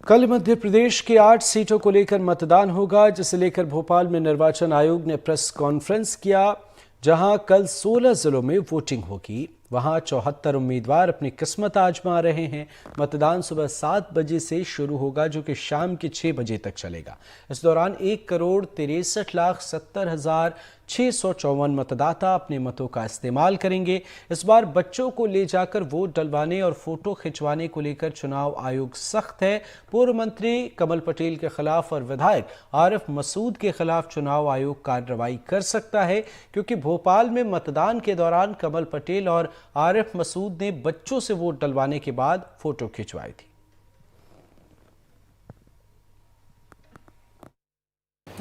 कल मध्य प्रदेश की 8 सीटों को लेकर मतदान होगा, जिसे लेकर भोपाल में निर्वाचन आयोग ने प्रेस कॉन्फ्रेंस किया। जहां कल 16 जिलों में वोटिंग होगी, वहां 74 उम्मीदवार अपनी किस्मत आजमा रहे हैं। मतदान सुबह 7 बजे से शुरू होगा, जो कि शाम के 6 बजे तक चलेगा। इस दौरान 1,63,70,654 मतदाता अपने मतों का इस्तेमाल करेंगे। इस बार बच्चों को ले जाकर वोट डलवाने और फोटो खिंचवाने को लेकर चुनाव आयोग सख्त है। पूर्व मंत्री कमल पटेल के खिलाफ और विधायक आरिफ मसूद के खिलाफ चुनाव आयोग कार्रवाई कर सकता है, क्योंकि भोपाल में मतदान के दौरान कमल पटेल और आरिफ मसूद ने बच्चों से वोट डलवाने के बाद फोटो खिंचवाई थी।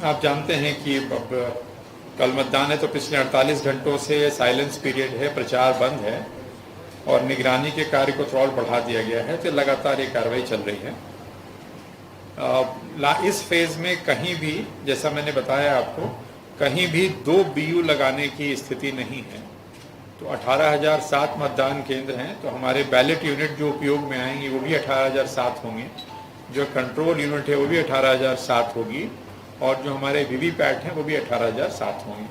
आप जानते हैं कि अब कल मतदान है, तो पिछले 48 घंटों से साइलेंस पीरियड है, प्रचार बंद है और निगरानी के कार्य को थोड़ा बढ़ा दिया गया है, तो लगातार ये कार्रवाई चल रही है। इस फेज में कहीं भी, जैसा मैंने बताया आपको, कहीं भी 2 BU लगाने की स्थिति नहीं है। तो 18,007 मतदान केंद्र हैं, तो हमारे बैलेट यूनिट जो उपयोग में आएंगी वो भी 18,007 होंगे, जो कंट्रोल यूनिट है वो भी 18,007 होगी, और जो हमारे वीवीपैट हैं वो भी 18,007 होंगे।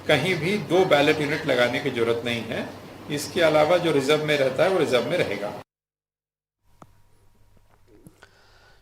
कहीं भी 2 बैलेट यूनिट लगाने की जरूरत नहीं है। इसके अलावा जो रिजर्व में रहता है वो रिजर्व में रहेगा।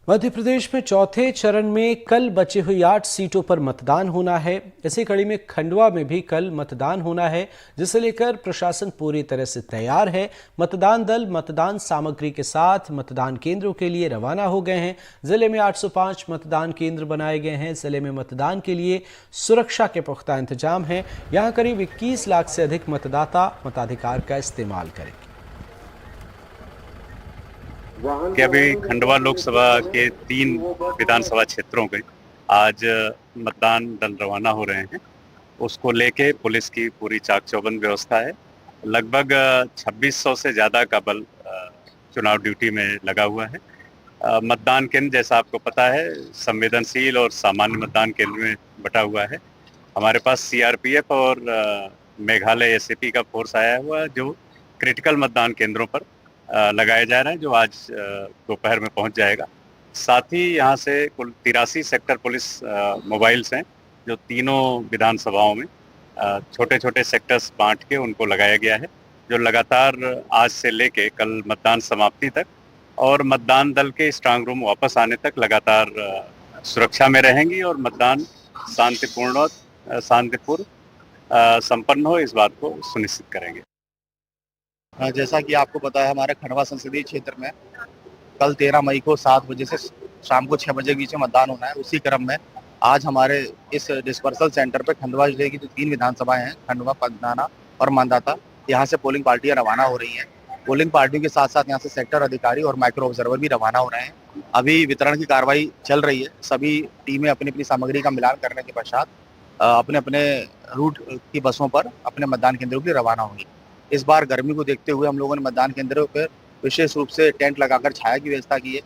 मध्य प्रदेश में चौथे चरण में कल बची हुई 8 सीटों पर मतदान होना है। इसी कड़ी में खंडवा में भी कल मतदान होना है, जिसे लेकर प्रशासन पूरी तरह से तैयार है। मतदान दल मतदान सामग्री के साथ मतदान केंद्रों के लिए रवाना हो गए हैं। जिले में 805 मतदान केंद्र बनाए गए हैं। जिले में मतदान के लिए सुरक्षा के पुख्ता इंतजाम हैं। यहाँ करीब 21 लाख से अधिक मतदाता मताधिकार का इस्तेमाल करेंगे। कि अभी खंडवा लोकसभा के 3 विधानसभा क्षेत्रों के आज मतदान दल रवाना हो रहे हैं। उसको लेके पुलिस की पूरी चाक चौबंद व्यवस्था है। लगभग 2600 से ज़्यादा का बल चुनाव ड्यूटी में लगा हुआ है। मतदान केंद्र, जैसा आपको पता है, संवेदनशील और सामान्य मतदान केंद्र में बटा हुआ है। हमारे पास CRPF और मेघालय SAP का फोर्स आया हुआ है, जो क्रिटिकल मतदान केंद्रों पर लगाए जा रहे हैं, जो आज दोपहर में पहुंच जाएगा। साथ ही यहाँ से कुल 83 सेक्टर पुलिस मोबाइल्स हैं, जो तीनों विधानसभाओं में छोटे छोटे सेक्टर्स बांट के उनको लगाया गया है, जो लगातार आज से लेके कल मतदान समाप्ति तक और मतदान दल के स्ट्रांग रूम वापस आने तक लगातार सुरक्षा में रहेंगी और मतदान शांतिपूर्ण संपन्न हो, इस बात को सुनिश्चित करेंगे। जैसा कि आपको पता है, हमारे खंडवा संसदीय क्षेत्र में कल 13 मई को 7 बजे से शाम को 6 बजे के बीच में मतदान होना है। उसी क्रम में आज हमारे इस डिस्पर्सल सेंटर पे खंडवा जिले की जो 3 विधानसभाएं हैं, खंडवा, पंडनाना और मांधाता, यहाँ से पोलिंग पार्टियां रवाना हो रही हैं। पोलिंग पार्टियों के साथ साथ यहाँ से सेक्टर अधिकारी और माइक्रो ऑब्जर्वर भी रवाना हो रहे हैं। अभी वितरण की कार्रवाई चल रही है। सभी टीमें अपनी अपनी सामग्री का मिलान करने के पश्चात अपने अपने रूट की बसों पर अपने मतदान केंद्रों की रवाना होंगी। इस बार गर्मी को देखते हुए हम लोगों ने मतदान केंद्रों पर विशेष रूप से टेंट लगाकर छाया की व्यवस्था की है।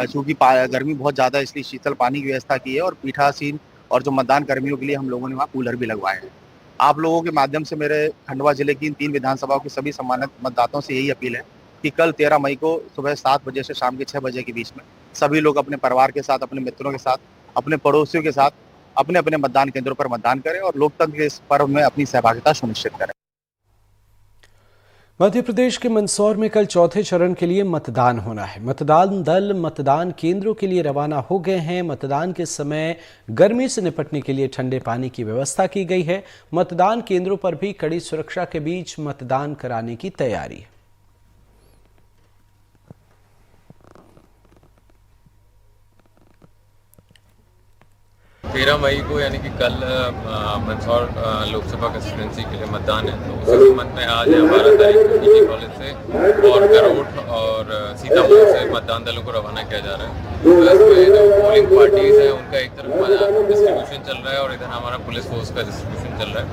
चूँकि गर्मी बहुत ज़्यादा, इसलिए शीतल पानी की व्यवस्था की है और पीठासीन और जो मतदान कर्मियों के लिए हम लोगों ने वहाँ कूलर भी लगवाए हैं। आप लोगों के माध्यम से मेरे खंडवा जिले की इन 3 विधानसभाओं के सभी सम्मानित मतदाताओं से यही अपील है कि कल 13 मई को सुबह 7 बजे से शाम के 6 बजे के बीच में सभी लोग अपने परिवार के साथ, अपने मित्रों के साथ, अपने पड़ोसियों के साथ अपने अपने मतदान केंद्रों पर मतदान करें और लोकतंत्र के इस पर्व में अपनी सहभागिता सुनिश्चित करें। मध्य प्रदेश के मंदसौर में कल चौथे चरण के लिए मतदान होना है। मतदान दल मतदान केंद्रों के लिए रवाना हो गए हैं। मतदान के समय गर्मी से निपटने के लिए ठंडे पानी की व्यवस्था की गई है। मतदान केंद्रों पर भी कड़ी सुरक्षा के बीच मतदान कराने की तैयारी है। 13 मई को यानी कि कल मंदसौर लोकसभा कंस्टिट्यूंसी के लिए मतदान है। तो उसी संबंध में आज 12 तारीख को PG कॉलेज से और गरोठ और सीतापुर से मतदान दलों को रवाना किया जा रहा है। तो इसमें जो पोलिंग पार्टीज हैं उनका एक तरफ डिस्ट्रीब्यूशन चल रहा है और इधर हमारा पुलिस फोर्स का डिस्ट्रीब्यूशन चल रहा है।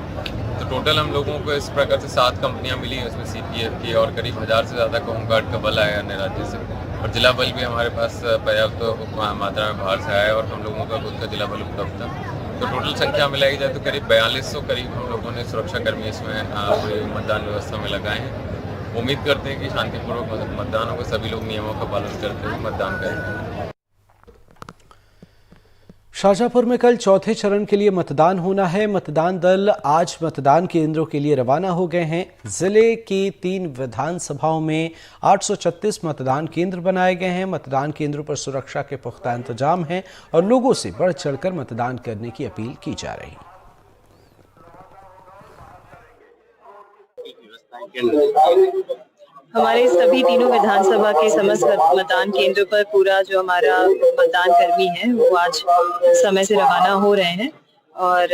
तो टोटल हम लोगों को इस प्रकार से 7 कंपनियां मिली हैं, उसमें CPF की और करीब 1000 से ज़्यादा का होमगार्ड का बल आया अन्य राज्य से और जिला बल भी हमारे पास पर्याप्त मात्रा में बाहर से आया और हम लोगों का खुद का जिला बल उपलब्ध था। तो टोटल संख्या मिलाई जाए तो करीब 4200 करीब हम लोगों ने सुरक्षाकर्मी इसमें पूरी मतदान व्यवस्था में लगाए हैं। उम्मीद करते हैं कि शांतिपूर्वक मतदान होगा, सभी लोग नियमों का पालन करते हुए मतदान करेंगे। शाजापुर में कल चौथे चरण के लिए मतदान होना है। मतदान दल आज मतदान केंद्रों के लिए रवाना हो गए हैं। जिले की 3 विधानसभाओं में 836 मतदान केंद्र बनाए गए हैं। मतदान केंद्रों पर सुरक्षा के पुख्ता इंतजाम हैं और लोगों से बढ़ चढ़कर मतदान करने की अपील की जा रही है। हमारे सभी तीनों विधानसभा के समस्त मतदान केंद्रों पर पूरा जो हमारा मतदान कर्मी है वो आज समय से रवाना हो रहे हैं और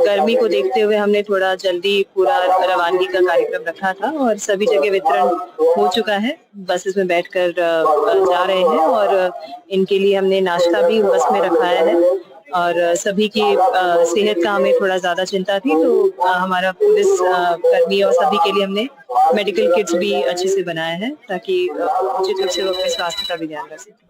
गर्मी को देखते हुए हमने थोड़ा जल्दी पूरा रवानगी का कार्यक्रम रखा था और सभी जगह वितरण हो चुका है। बसेस में बैठकर जा रहे हैं और इनके लिए हमने नाश्ता भी बस में रखाया है और सभी की सेहत का हमें थोड़ा ज्यादा चिंता थी, तो हमारा पुलिस कर्मी और सभी के लिए हमने मेडिकल किट्स भी अच्छे से बनाए हैं ताकि उचित रूप से वो अपने स्वास्थ्य का भी ध्यान रख सकें।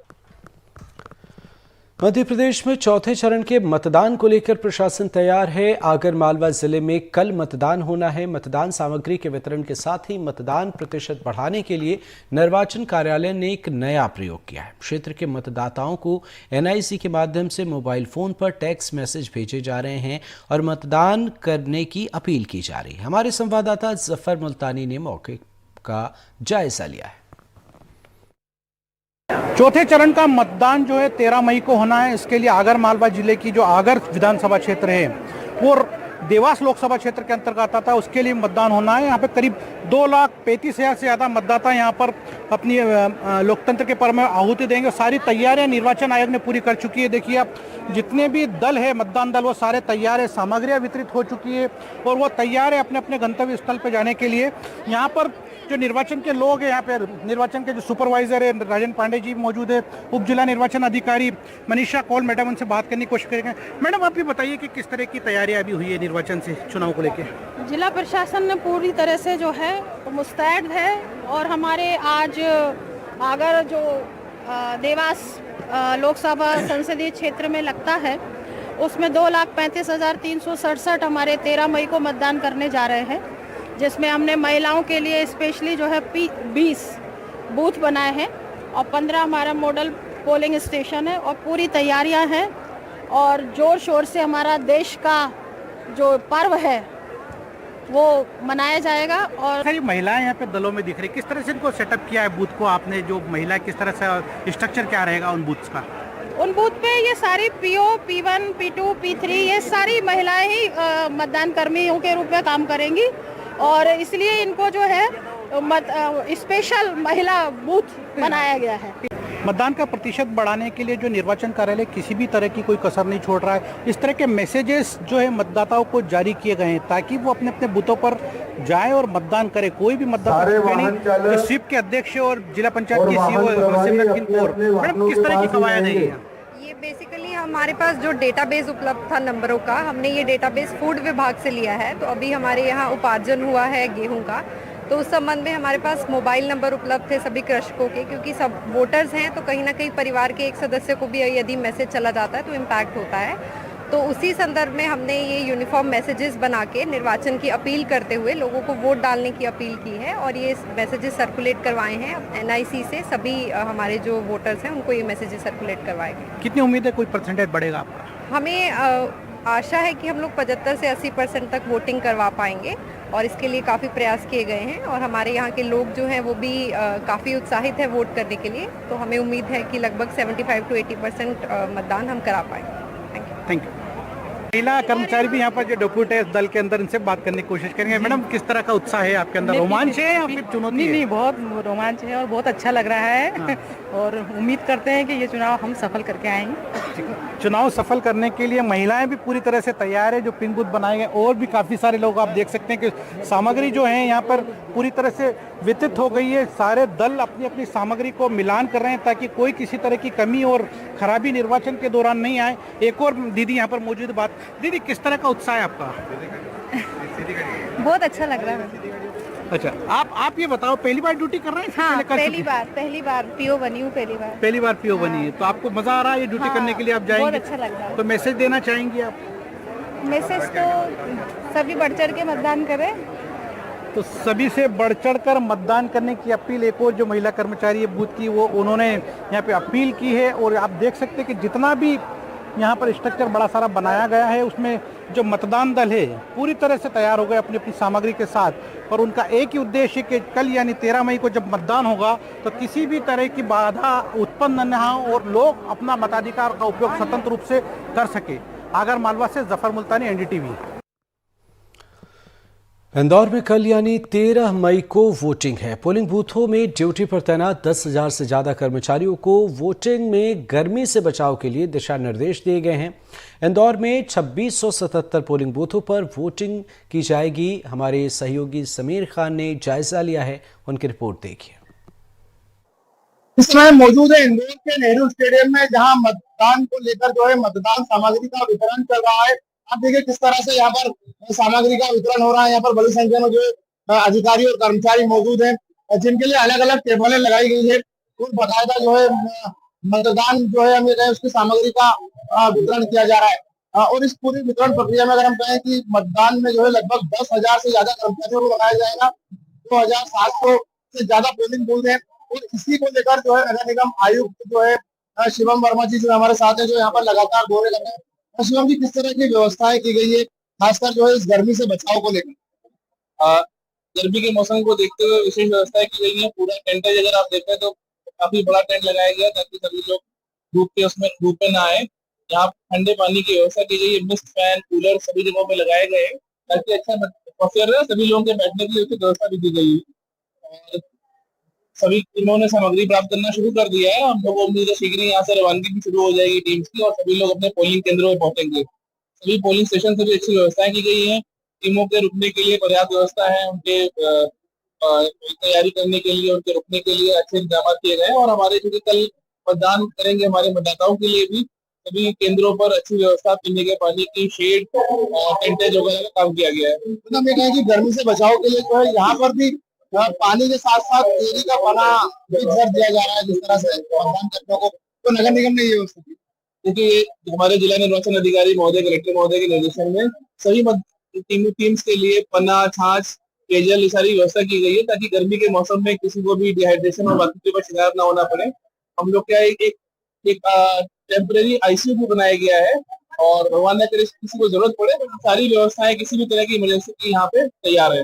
मध्य प्रदेश में चौथे चरण के मतदान को लेकर प्रशासन तैयार है। आगर मालवा जिले में कल मतदान होना है। मतदान सामग्री के वितरण के साथ ही मतदान प्रतिशत बढ़ाने के लिए निर्वाचन कार्यालय ने एक नया प्रयोग किया है। क्षेत्र के मतदाताओं को NIC के माध्यम से मोबाइल फोन पर टेक्स्ट मैसेज भेजे जा रहे हैं और मतदान करने की अपील की जा रही है। हमारे संवाददाता जफर मुल्तानी ने मौके का जायजा लिया है। चौथे चरण का मतदान जो है 13 मई को होना है। इसके लिए आगर मालवा जिले की जो आगर विधानसभा क्षेत्र है वो देवास लोकसभा क्षेत्र के अंतर्गत आता है, उसके लिए मतदान होना है। यहाँ पे करीब 2,35,000 से ज़्यादा मतदाता यहाँ पर अपनी लोकतंत्र के पर्व में आहुति देंगे। सारी तैयारियां निर्वाचन आयोग ने पूरी कर चुकी है। देखिए आप जितने भी दल है मतदान दल वो सारे तैयार है, सामग्रियाँ वितरित हो चुकी है और वो तैयार है अपने अपने गंतव्य स्थल पर जाने के लिए। यहाँ पर जो निर्वाचन के लोग हैं, यहाँ पे निर्वाचन के जो सुपरवाइजर है राजन पांडे जी मौजूद है, उप जिला निर्वाचन अधिकारी मनीषा कौल मैडम, उनसे बात करने की कोशिश करेंगे। मैडम आप ये बताइए कि किस तरह की तैयारियां अभी हुई है निर्वाचन से चुनाव को लेकर? जिला प्रशासन ने पूरी तरह से जो है मुस्तैद है और हमारे आज आगर जो देवास लोकसभा संसदीय क्षेत्र में लगता है उसमें 2,35,367 हमारे 13 मई को मतदान करने जा रहे हैं, जिसमें हमने महिलाओं के लिए स्पेशली जो है 20 बूथ बनाए हैं और 15 हमारा मॉडल पोलिंग स्टेशन है और पूरी तैयारियां हैं और जोर शोर से हमारा देश का जो पर्व है वो मनाया जाएगा। और सारी महिलाएं यहाँ पे दलों में दिख रही, किस तरह से इनको सेटअप किया है बूथ को आपने? जो महिला किस तरह से स्ट्रक्चर क्या रहेगा उन बूथ्स का? उन बूथ पे ये सारी PO, P1, P2, P3 ये सारी महिलाएं ही मतदान कर्मियों के रूप में काम करेंगी और इसलिए इनको जो है स्पेशल महिला बूथ बनाया गया है। मतदान का प्रतिशत बढ़ाने के लिए जो निर्वाचन कार्यालय किसी भी तरह की कोई कसर नहीं छोड़ रहा है। इस तरह के मैसेजेस जो है मतदाताओं को जारी किए गए हैं ताकि वो अपने अपने बूथों पर जाए और मतदान करे। कोई भी मतदाता जो स्वीप के अध्यक्ष और जिला पंचायत की CEO सिमरन कौर, मैडम किस तरह की कवायद है ये? बेसिकली हमारे पास जो डेटाबेस उपलब्ध था नंबरों का, हमने ये डेटाबेस फूड विभाग से लिया है। तो अभी हमारे यहाँ उपार्जन हुआ है गेहूं का, तो उस संबंध में हमारे पास मोबाइल नंबर उपलब्ध थे सभी कृषकों के, क्योंकि सब वोटर्स हैं तो कहीं ना कहीं परिवार के एक सदस्य को भी यदि मैसेज चला जाता है तो इम्पैक्ट होता है। तो उसी संदर्भ में हमने ये यूनिफॉर्म मैसेजेस बना के निर्वाचन की अपील करते हुए लोगों को वोट डालने की अपील की है और ये मैसेजेस सर्कुलेट करवाए हैं NIC से। सभी हमारे जो वोटर्स हैं उनको ये मैसेजेस सर्कुलेट करवाए गए। कितनी उम्मीद है कोई परसेंटेज बढ़ेगा आपका? हमें आशा है कि हम लोग 75 से 80% तक वोटिंग करवा पाएंगे और इसके लिए काफ़ी प्रयास किए गए हैं और हमारे यहाँ के लोग जो हैं वो भी काफ़ी उत्साहित है वोट करने के लिए। तो हमें उम्मीद है कि लगभग 75 to 80% मतदान हम करा पाएंगे। Thank you. महिला कर्मचारी भी यहाँ पर जो डेप्यूटेड दल के अंदर, इनसे बात करने की कोशिश करेंगे। मैडम किस तरह का उत्साह है आपके अंदर? रोमांच है या फिर चुनौती है? नहीं, बहुत रोमांच है और बहुत अच्छा लग रहा है और उम्मीद करते हैं कि ये चुनाव हम सफल करके आएंगे। चुनाव सफल करने के लिए महिलाएं भी पूरी तरह से तैयार है। जो पिन बूथ बनाए गए और भी काफ़ी सारे लोग आप देख सकते हैं कि सामग्री जो है यहाँ पर पूरी तरह से वितरित हो गई है। सारे दल अपनी अपनी सामग्री को मिलान कर रहे हैं ताकि कोई किसी तरह की कमी और खराबी निर्वाचन के दौरान नहीं आए। एक और दीदी यहाँ पर मौजूद बात, दीदी किस तरह का उत्साह है आपका? बहुत अच्छा लग रहा है। अच्छा, आप ये बताओ पहली बार ड्यूटी कर रहे हैं? हाँ, पहली बार PO बनी हूँ। पहली बार PO बनी है, तो आपको मजा आ रहा है ये ड्यूटी करने के लिए? आप जाएंगे? बहुत अच्छा लग रहा है। तो मैसेज देना चाहेंगी आप? मैसेज तो सभी बढ़ चढ़ के मतदान करें। तो सभी से बढ़ चढ़ कर मतदान करने की अपील एक और जो महिला कर्मचारी है बूथ की, वो उन्होंने यहाँ पे अपील की है। और आप देख सकते हैं कि जितना भी यहाँ पर स्ट्रक्चर बड़ा सारा बनाया गया है। उसमें जो मतदान दल है पूरी तरह से तैयार हो गए अपनी अपनी सामग्री के साथ, और उनका एक ही उद्देश्य कि कल यानी 13 मई को जब मतदान होगा तो किसी भी तरह की बाधा उत्पन्न न हो और लोग अपना मताधिकार का उपयोग स्वतंत्र रूप से कर सके। आगर मालवा से जफर मुल्तानी, एनडीटीवी। इंदौर में कल यानी 13 मई को वोटिंग है। पोलिंग बूथों में ड्यूटी पर तैनात 10,000 से ज्यादा कर्मचारियों को वोटिंग में गर्मी से बचाव के लिए दिशा निर्देश दिए गए हैं। इंदौर में 2677 पोलिंग बूथों पर वोटिंग की जाएगी। हमारे सहयोगी समीर खान ने जायजा लिया है, उनकी रिपोर्ट देखिए। इस समय मौजूद है इंदौर के नेहरू स्टेडियम में, जहां मतदान को लेकर जो है मतदान सामग्री का वितरण चल रहा है। आप देखिए किस तरह से यहाँ पर सामग्री का वितरण हो रहा है। यहाँ पर बड़ी संख्या में जो अधिकारी और कर्मचारी मौजूद हैं, जिनके लिए अलग अलग टेबलें लगाई गई है और बाकायदा जो है मतदान जो है हमें कहें उसकी सामग्री का वितरण किया जा रहा है। और इस पूरी वितरण प्रक्रिया में अगर हम कहें कि मतदान में जो है लगभग 10,000 से ज्यादा कर्मचारियों को लगाया जाएगा। 2,700 से ज्यादा पोलिंग बूथ है और इसी को लेकर जो है नगर निगम आयुक्त जो है शिवम वर्मा जी जो हमारे साथ है, जो यहाँ पर लगातार दौरे कर रहे हैं। शिवम जी, किस तरह की व्यवस्थाएं की गई है खासकर जो है इस गर्मी से बचाव को लेकर? गर्मी के मौसम को देखते हुए विशेष व्यवस्थाएं की गई है। पूरा टेंटेज अगर आप देखें तो काफी बड़ा टेंट लगाया गया ताकि सभी लोग धूप में ना आए। यहाँ ठंडे पानी की व्यवस्था की गई है। मिस्ट फैन, कूलर सभी जगहों पे लगाए गए हैं ताकि अच्छा एटमॉस्फेयर रहे। सभी लोगों के बैठने के लिए उसकी व्यवस्था भी दी गई है और सभी टीमों ने सामग्री प्राप्त करना शुरू कर दिया है। हम लोग उम्मीद है शीघ्र ही यहाँ से रवानगी भी शुरू हो जाएगी टीम्स की और सभी लोग अपने पोलिंग केंद्रों में पहुंचेंगे। सभी पोलिंग स्टेशन से भी अच्छी व्यवस्थाएं की गई है। टीमों के रुकने के लिए पर्याप्त व्यवस्था है, उनके तैयारी करने के लिए, उनके रुकने के लिए अच्छे इंतजाम किए गए हैं। और हमारे चूंकि कल मतदान करेंगे हमारे मतदाताओं के लिए भी सभी केंद्रों पर अच्छी व्यवस्था, पीने के पानी की, शेड, टेंटेज वगैरह का काम किया गया है। मतलब ये कहें कि गर्मी से बचाव के लिए जो है यहाँ पर भी पानी के साथ साथ केरी का पना भी भर दिया जा रहा है, जिस तरह से मतदान कर्मियों को। तो नगर निगम ने ये व्यवस्था की क्योंकि हमारे जिला निर्वाचन अधिकारी महोदय, कलेक्टर महोदय के निर्देशन में सभी टीम्स के लिए पन्ना, छाछ, पेयजल ये सारी व्यवस्था की गई है ताकि गर्मी के मौसम में किसी को भी डिहाइड्रेशन और बाकी पर शिकायत ना होना पड़े। हम लोग क्या एक टेम्परेरी आईसीयू भी बनाया गया है और भगवान न करे किसी को जरूरत पड़े तो सारी व्यवस्थाएं किसी भी तरह की इमरजेंसी की यहाँ पे तैयार है।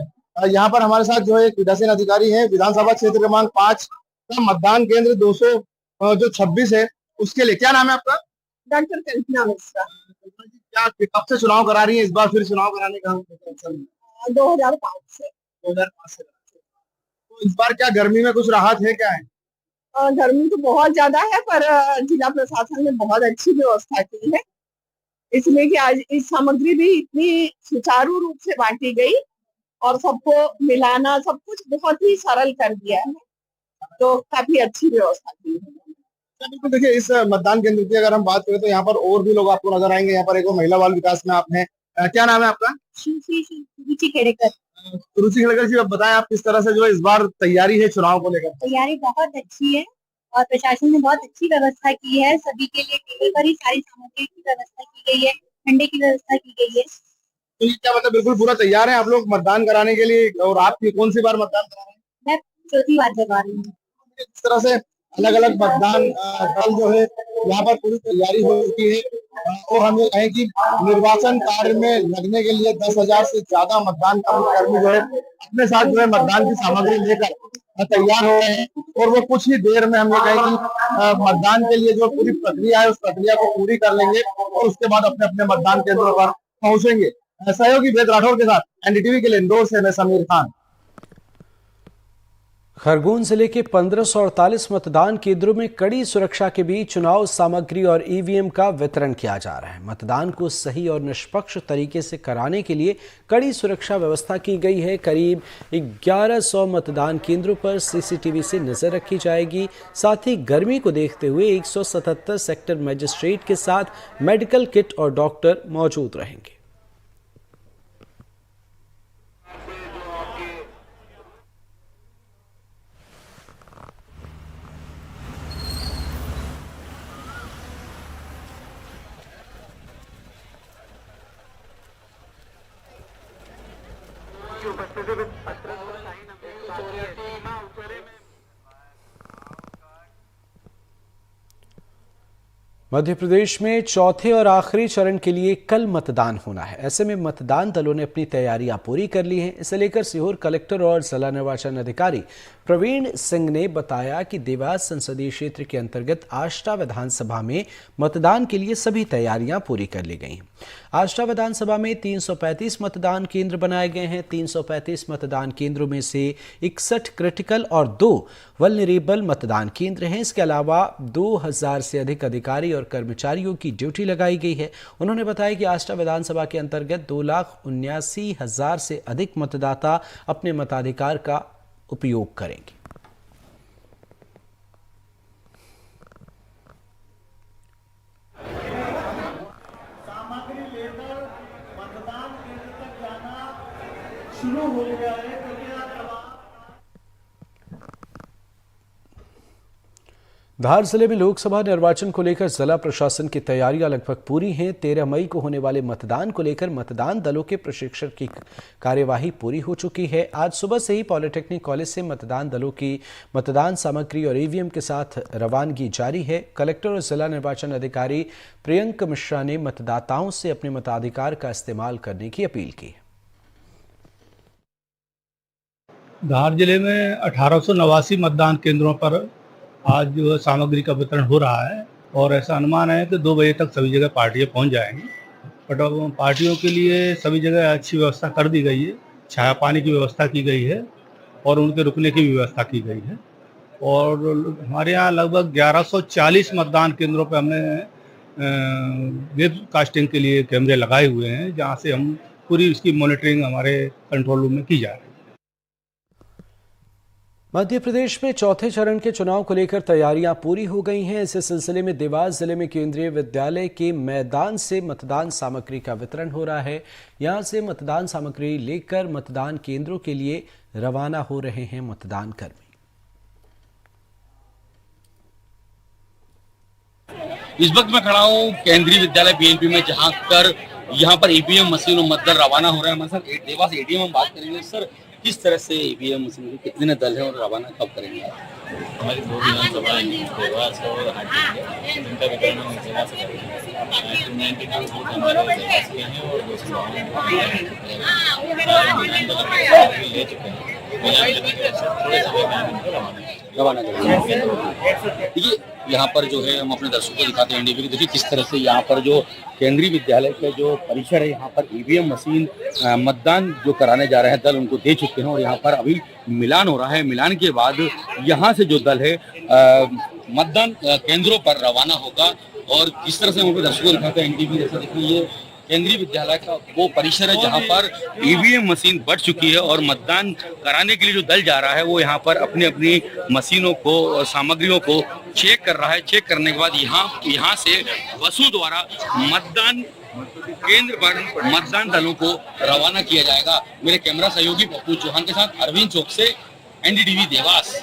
यहाँ पर हमारे साथ जो है एक पीठासीन अधिकारी है। विधानसभा क्षेत्र क्रमांक 5 का मतदान केंद्र 226 है, उसके लिए क्या नाम है आपका? डॉक्टर कल्पना मिश्रा। क्या कब से चुनाव करा रही है? इस बार फिर चुनाव कराने का 2005 से। 2005 से। तो इस बार क्या गर्मी में कुछ राहत है क्या है? गर्मी तो बहुत ज्यादा है पर जिला प्रशासन ने बहुत अच्छी व्यवस्था की है, इसलिए कि आज इस सामग्री भी इतनी सुचारू रूप से बांटी गई और सबको मिलाना सब कुछ बहुत ही सरल कर दिया है, तो काफी अच्छी व्यवस्था की है। बिल्कुल, देखिए इस मतदान केंद्र की अगर हम बात करें तो यहाँ पर और भी लोग आपको नजर आएंगे। यहाँ पर एक महिला बाल विकास में आप हैं, क्या नाम है आपका? रुचि खेड़ेकर। रुचि खेड़ेकर जी, आप बताएं आप किस तरह से जो इस बार तैयारी है चुनाव को लेकर? तैयारी बहुत अच्छी है और प्रशासन ने बहुत अच्छी व्यवस्था की है। सभी के लिए टेबल पर ही सारी सामग्री की व्यवस्था की गई है, ठंडे की व्यवस्था की गई है। तो ये क्या मतलब बिल्कुल पूरा तैयार है आप लोग मतदान कराने के लिए? और आप कौन सी बार मतदान करा रहे हैं? मैं चौथी बार करवा रही हूँ। इस तरह से अलग अलग मतदान दल जो है यहाँ पर पूरी तैयारी हो चुकी है और हम ये कहें कि निर्वाचन कार्य में लगने के लिए 10,000 से ज्यादा मतदान कर्मी जो है अपने साथ जो है मतदान की सामग्री लेकर तैयार हो रहे हैं और वो कुछ ही देर में हम ये कहें कि मतदान के लिए जो पूरी प्रक्रिया है उस प्रक्रिया को पूरी कर लेंगे और उसके बाद अपने अपने मतदान केंद्रों पर पहुंचेंगे। सहयोगी वेद राठौर के साथ एनडीटीवी के लिए इंदौर से मैं समीर खान। खरगोन जिले के 1548 मतदान केंद्रों में कड़ी सुरक्षा के बीच चुनाव सामग्री और ईवीएम का वितरण किया जा रहा है। मतदान को सही और निष्पक्ष तरीके से कराने के लिए कड़ी सुरक्षा व्यवस्था की गई है। करीब 1100 मतदान केंद्रों पर सीसीटीवी से नजर रखी जाएगी। साथ ही गर्मी को देखते हुए 177 सेक्टर मजिस्ट्रेट के साथ मेडिकल किट और डॉक्टर मौजूद रहेंगे। मध्य प्रदेश में चौथे और आखिरी चरण के लिए कल मतदान होना है। ऐसे में मतदान दलों ने अपनी तैयारियां पूरी कर ली हैं। इसे लेकर सीहोर कलेक्टर और जिला निर्वाचन अधिकारी प्रवीण सिंह ने बताया कि देवास संसदीय क्षेत्र के अंतर्गत आष्टा विधानसभा में मतदान के लिए सभी तैयारियां पूरी कर ली गई हैं। आष्टा विधानसभा में 335 मतदान केंद्र बनाए गए हैं। 335 मतदान केंद्रों में से 61 क्रिटिकल और 2 वल्नरेबल मतदान केंद्र हैं। इसके अलावा 2000 से अधिक अधिकारी और कर्मचारियों की ड्यूटी लगाई गई है। उन्होंने बताया कि आष्टा विधानसभा के अंतर्गत 2,79,000 से अधिक मतदाता अपने मताधिकार का उपयोग करेंगे। सामग्री लेकर मतदान केंद्र तक जाना शुरू हो गया है। धार जिले में लोकसभा निर्वाचन को लेकर जिला प्रशासन की तैयारियां लगभग पूरी हैं। 13 मई को होने वाले मतदान को लेकर मतदान दलों के प्रशिक्षण की कार्यवाही पूरी हो चुकी है। आज सुबह से ही पॉलिटेक्निक कॉलेज से मतदान दलों की मतदान सामग्री और ईवीएम के साथ रवानगी जारी है। कलेक्टर और जिला निर्वाचन अधिकारी प्रियंक मिश्रा ने मतदाताओं से अपने मताधिकार का इस्तेमाल करने की अपील की। धार जिले में 1889 मतदान केंद्रों पर आज जो है सामग्री का वितरण हो रहा है और ऐसा अनुमान है कि 2 बजे तक सभी जगह पार्टियां पहुंच जाएंगी। बट पार्टियों के लिए सभी जगह अच्छी व्यवस्था कर दी गई है। छाया पानी की व्यवस्था की गई है और उनके रुकने की व्यवस्था की गई है। और हमारे यहाँ लगभग 1140 मतदान केंद्रों पर हमने वेब कास्टिंग के लिए कैमरे लगाए हुए हैं, जहाँ से हम पूरी इसकी मॉनिटरिंग हमारे कंट्रोल रूम में की जा रही है। मध्य प्रदेश में चौथे चरण के चुनाव को लेकर तैयारियां पूरी हो गई हैं। इस सिलसिले में देवास जिले में केंद्रीय विद्यालय के मैदान से मतदान सामग्री का वितरण हो रहा है। यहां से मतदान सामग्री लेकर मतदान केंद्रों के लिए रवाना हो रहे हैं मतदान कर्मी। इस वक्त मैं खड़ा हूँ केंद्रीय विद्यालय बीएनपी में, जहां पर यहाँ पर ईवीएम मशीन और मतदान रवाना हो रहा है। हमारे साथ देवास एडीएम हम बात करेंगे। सर, किस तरह से ईवीएम मशीन के कितने दल हैं और रवाना कब करेंगे? हमारी 2 विधानसभा देवास और हाटी इनका वितरण हम जिला से करेंगे। 92 बूथ हमारे देवास के हैं और 200 ले चुके हैं। रवाना करेंगे। देखिए, यहाँ पर जो है हम अपने दर्शकों को दिखाते हैं एनडीवी की। देखिए किस तरह से यहाँ पर जो केंद्रीय विद्यालय का जो परिसर है, यहाँ पर ईवीएम मशीन मतदान जो कराने जा रहे हैं दल उनको दे चुके हैं और यहाँ पर अभी मिलान हो रहा है। मिलान के बाद यहाँ से जो दल है मतदान केंद्रों पर रवाना होगा। और किस तरह से हम अपने दर्शकों को दिखाते हैं एनडीवी। जैसे देखिए, ये केंद्रीय विद्यालय का वो परिसर है जहां पर ईवीएम मशीन बढ़ चुकी है और मतदान कराने के लिए जो दल जा रहा है वो यहाँ पर अपनी अपनी मशीनों को और सामग्रियों को चेक कर रहा है। चेक करने के बाद यहाँ से बसों द्वारा मतदान केंद्र पर मतदान दलों को रवाना किया जाएगा। मेरे कैमरा सहयोगी पप्पू चौहान के साथ अरविंद चौक से एनडीटीवी देवास।